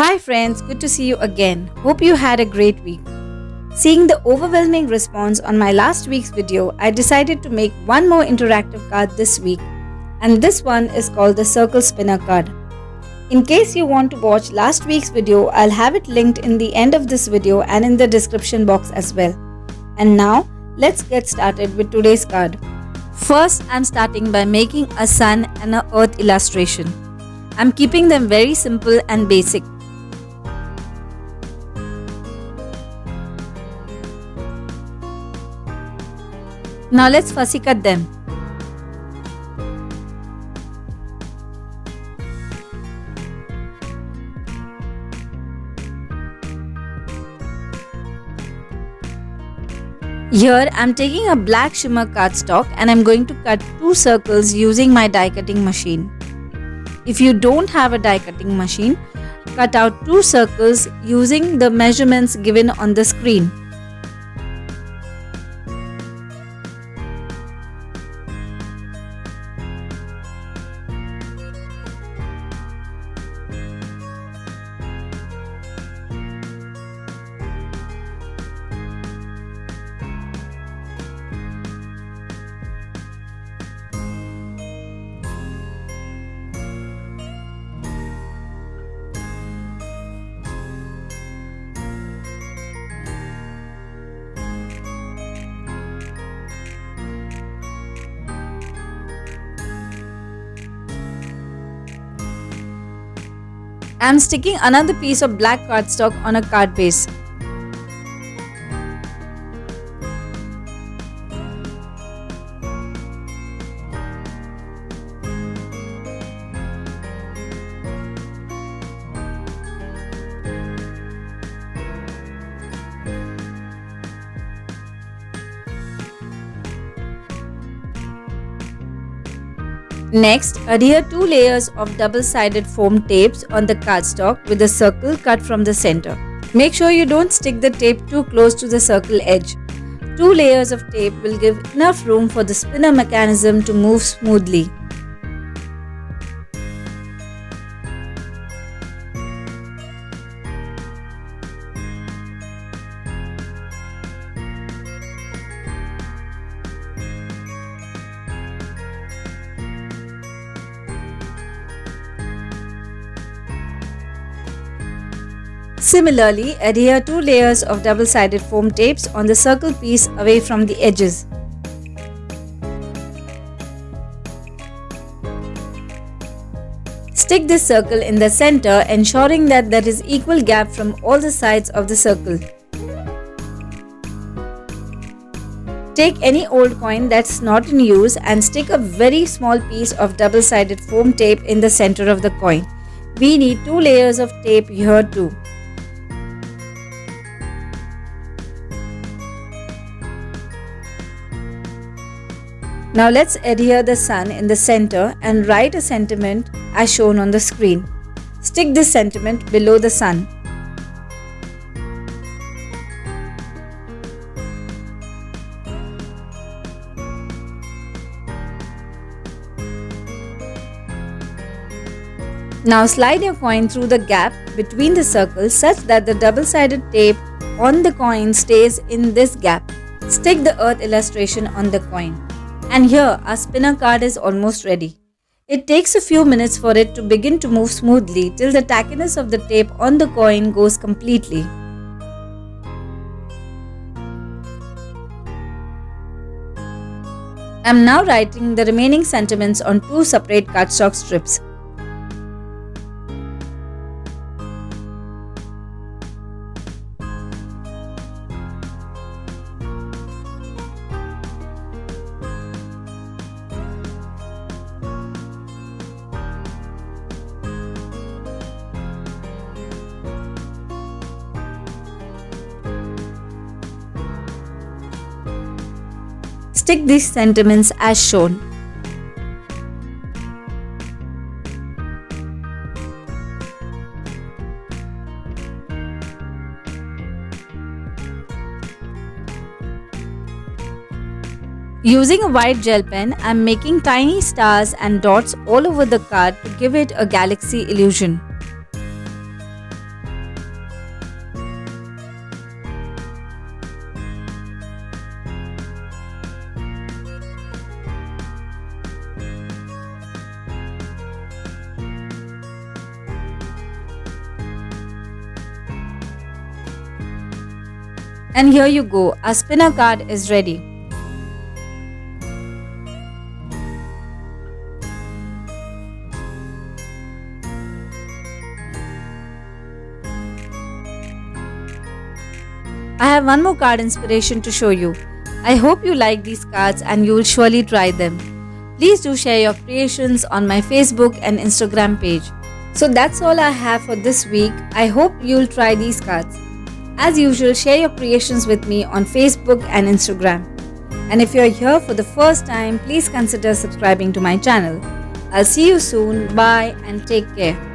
Hi friends, good to see you again. Hope you had a great week. Seeing the overwhelming response on my last week's video, I decided to make one more interactive card this week, and this one is called the Circle Spinner card. In case you want to watch last week's video, I'll have it linked in the end of this video and in the description box as well. And now, let's get started with today's card. First, I'm starting by making a sun and an earth illustration. I'm keeping them very simple and basic. Now let's fussy cut them. Here I'm taking a black shimmer cardstock and I'm going to cut 2 circles using my die cutting machine. If you don't have a die cutting machine, cut out 2 circles using the measurements given on the screen. I'm sticking another piece of black cardstock on a card base. Next, adhere 2 layers of double-sided foam tapes on the cardstock with a circle cut from the center. Make sure you don't stick the tape too close to the circle edge. 2 layers of tape will give enough room for the spinner mechanism to move smoothly. Similarly, adhere 2 layers of double-sided foam tapes on the circle piece away from the edges. Stick this circle in the center, ensuring that there is equal gap from all the sides of the circle. Take any old coin that's not in use and stick a very small piece of double-sided foam tape in the center of the coin. We need 2 layers of tape here too. Now let's adhere the sun in the center and write a sentiment as shown on the screen. Stick this sentiment below the sun. Now slide your coin through the gap between the circles such that the double-sided tape on the coin stays in this gap. Stick the earth illustration on the coin. And here our spinner card is almost ready. It takes a few minutes for it to begin to move smoothly till the tackiness of the tape on the coin goes completely. I'm now writing the remaining sentiments on 2 separate cardstock strips. Stick these sentiments as shown. Using a white gel pen, I am making tiny stars and dots all over the card to give it a galaxy illusion. And here you go, our spinner card is ready. I have one more card inspiration to show you. I hope you like these cards and you will surely try them. Please do share your creations on my Facebook and Instagram page. So that's all I have for this week. I hope you'll try these cards. As usual, share your creations with me on Facebook and Instagram. And if you're here for the first time, please consider subscribing to my channel. I'll see you soon. Bye and take care.